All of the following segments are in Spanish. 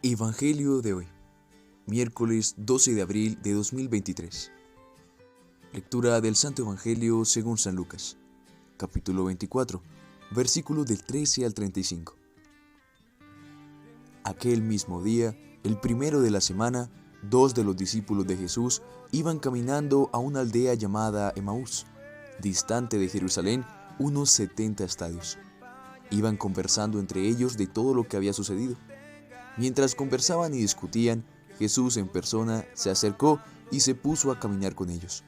Evangelio de hoy, miércoles 12 de abril de 2023. Lectura del Santo Evangelio según San Lucas, capítulo 24, versículos del 13 al 35. Aquel mismo día, el primero de la semana, dos de los discípulos de Jesús iban caminando a una aldea llamada Emaús, distante de Jerusalén unos 70 estadios. Iban conversando entre ellos de todo lo que había sucedido. Mientras conversaban y discutían, Jesús en persona se acercó y se puso a caminar con ellos.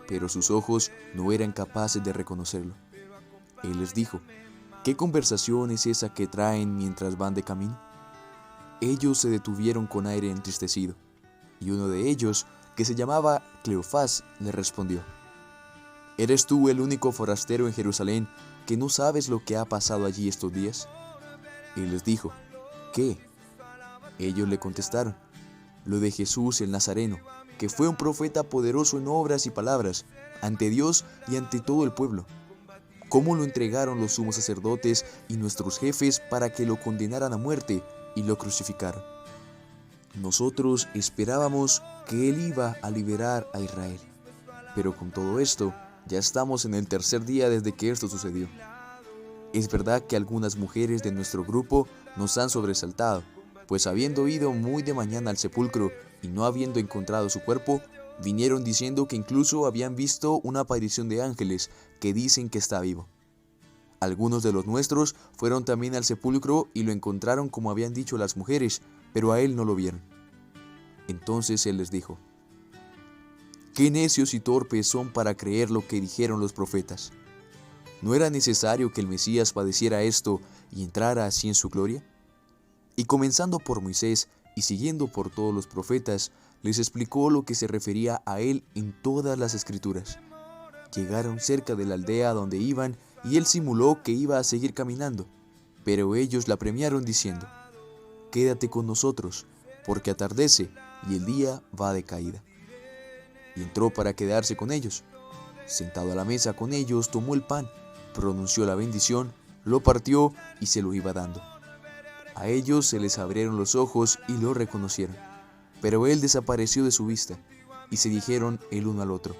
Pero sus ojos no eran capaces de reconocerlo. Él les dijo: ¿qué conversación es esa que traen mientras van de camino? Ellos se detuvieron con aire entristecido, y uno de ellos, que se llamaba Cleofás, le respondió: ¿eres tú el único forastero en Jerusalén que no sabes lo que ha pasado allí estos días? Él les dijo: ¿qué? Ellos le contestaron: lo de Jesús el Nazareno, que fue un profeta poderoso en obras y palabras, ante Dios y ante todo el pueblo. Cómo lo entregaron los sumos sacerdotes y nuestros jefes para que lo condenaran a muerte y lo crucificaron. Nosotros esperábamos que Él iba a liberar a Israel, pero con todo esto, ya estamos en el tercer día desde que esto sucedió. Es verdad que algunas mujeres de nuestro grupo nos han sobresaltado, pues habiendo ido muy de mañana al sepulcro y no habiendo encontrado su cuerpo, vinieron diciendo que incluso habían visto una aparición de ángeles que dicen que está vivo. Algunos de los nuestros fueron también al sepulcro y lo encontraron como habían dicho las mujeres, pero a él no lo vieron. Entonces él les dijo: qué necios y torpes son para creer lo que dijeron los profetas. ¿No era necesario que el Mesías padeciera esto y entrara así en su gloria? Y comenzando por Moisés y siguiendo por todos los profetas, les explicó lo que se refería a él en todas las Escrituras. Llegaron cerca de la aldea donde iban y él simuló que iba a seguir caminando, pero ellos la apremiaron diciendo: quédate con nosotros, porque atardece y el día va de caída. Y entró para quedarse con ellos. Sentado a la mesa con ellos, tomó el pan, pronunció la bendición, lo partió y se lo iba dando. A ellos se les abrieron los ojos y lo reconocieron, pero él desapareció de su vista, y se dijeron el uno al otro: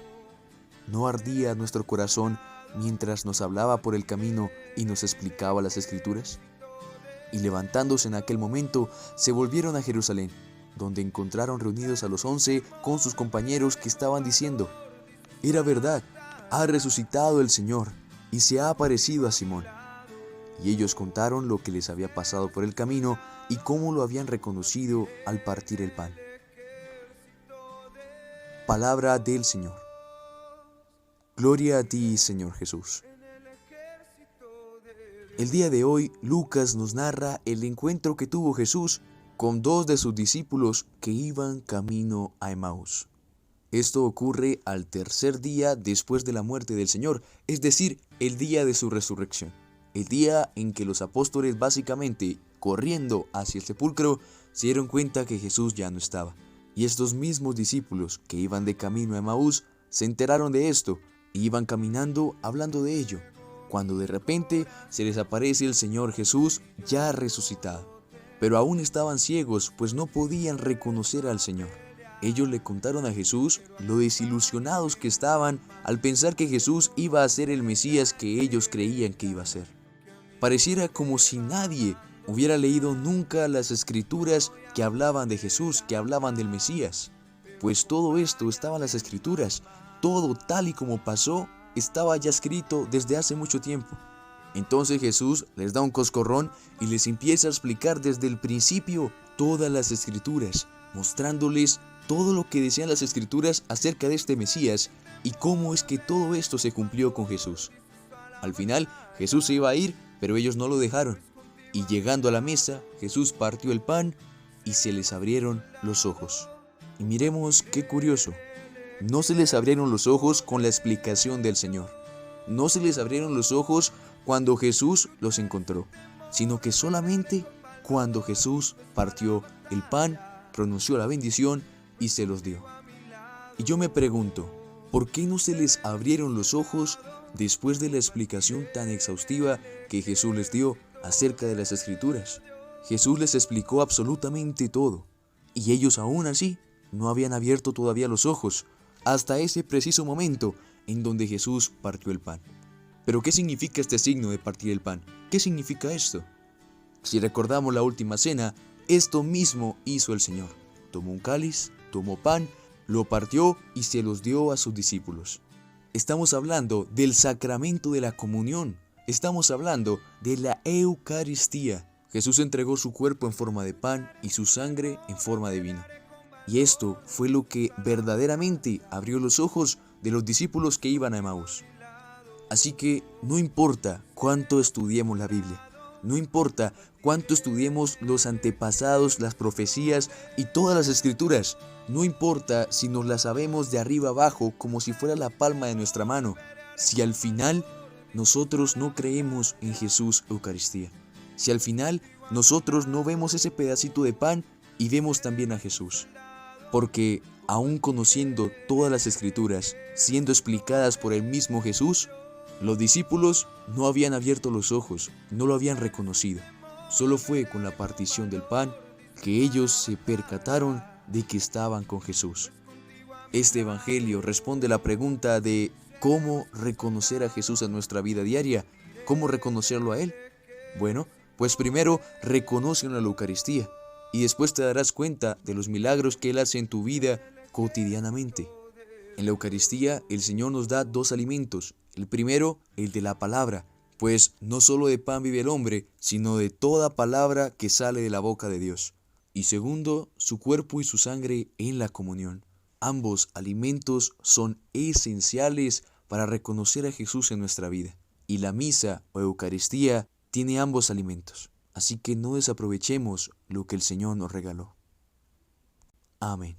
¿no ardía nuestro corazón mientras nos hablaba por el camino y nos explicaba las Escrituras? Y levantándose en aquel momento, se volvieron a Jerusalén, donde encontraron reunidos a los 11 con sus compañeros que estaban diciendo: era verdad, ha resucitado el Señor y se ha aparecido a Simón. Y ellos contaron lo que les había pasado por el camino y cómo lo habían reconocido al partir el pan. Palabra del Señor. Gloria a ti, Señor Jesús. El día de hoy, Lucas nos narra el encuentro que tuvo Jesús con dos de sus discípulos que iban camino a Emaús. Esto ocurre al tercer día después de la muerte del Señor, es decir, el día de su resurrección. El día en que los apóstoles, básicamente corriendo hacia el sepulcro, se dieron cuenta que Jesús ya no estaba. Y estos mismos discípulos que iban de camino a Emaús se enteraron de esto y iban caminando hablando de ello, cuando de repente se les aparece el Señor Jesús ya resucitado. Pero aún estaban ciegos, pues no podían reconocer al Señor. Ellos le contaron a Jesús lo desilusionados que estaban al pensar que Jesús iba a ser el Mesías que ellos creían que iba a ser. Pareciera como si nadie hubiera leído nunca las Escrituras que hablaban de Jesús, que hablaban del Mesías. Pues todo esto estaba en las Escrituras, todo tal y como pasó estaba ya escrito desde hace mucho tiempo. Entonces Jesús les da un coscorrón y les empieza a explicar desde el principio todas las Escrituras, mostrándoles todo lo que decían las Escrituras acerca de este Mesías y cómo es que todo esto se cumplió con Jesús. Al final, Jesús se iba a ir, pero ellos no lo dejaron. Y llegando a la mesa, Jesús partió el pan y se les abrieron los ojos. Y miremos qué curioso. No se les abrieron los ojos con la explicación del Señor. No se les abrieron los ojos cuando Jesús los encontró, sino que solamente cuando Jesús partió el pan, pronunció la bendición y se los dio. Y yo me pregunto, ¿por qué no se les abrieron los ojos después de la explicación tan exhaustiva que Jesús les dio acerca de las Escrituras? Jesús les explicó absolutamente todo, y ellos aún así no habían abierto todavía los ojos hasta ese preciso momento en donde Jesús partió el pan. Pero ¿qué significa este signo de partir el pan? ¿Qué significa esto? Si recordamos la última cena, esto mismo hizo el Señor. Tomó un cáliz, tomó pan, lo partió y se los dio a sus discípulos. Estamos hablando del sacramento de la comunión. Estamos hablando de la Eucaristía. Jesús entregó su cuerpo en forma de pan y su sangre en forma de vino. Y esto fue lo que verdaderamente abrió los ojos de los discípulos que iban a Emaús. Así que no importa cuánto estudiemos la Biblia, no importa cuánto estudiemos los antepasados, las profecías y todas las escrituras, no importa si nos las sabemos de arriba abajo como si fuera la palma de nuestra mano, si al final nosotros no creemos en Jesús Eucaristía, si al final nosotros no vemos ese pedacito de pan y vemos también a Jesús. Porque aún conociendo todas las escrituras, siendo explicadas por el mismo Jesús, los discípulos no habían abierto los ojos, no lo habían reconocido. Solo fue con la partición del pan que ellos se percataron de que estaban con Jesús. Este evangelio responde a la pregunta de cómo reconocer a Jesús en nuestra vida diaria, cómo reconocerlo a Él. Bueno, pues primero reconócelo en la Eucaristía y después te darás cuenta de los milagros que Él hace en tu vida cotidianamente. En la Eucaristía el Señor nos da dos alimentos. El primero, el de la palabra, pues no solo de pan vive el hombre, sino de toda palabra que sale de la boca de Dios. Y segundo, su cuerpo y su sangre en la comunión. Ambos alimentos son esenciales para reconocer a Jesús en nuestra vida. Y la misa o Eucaristía tiene ambos alimentos. Así que no desaprovechemos lo que el Señor nos regaló. Amén.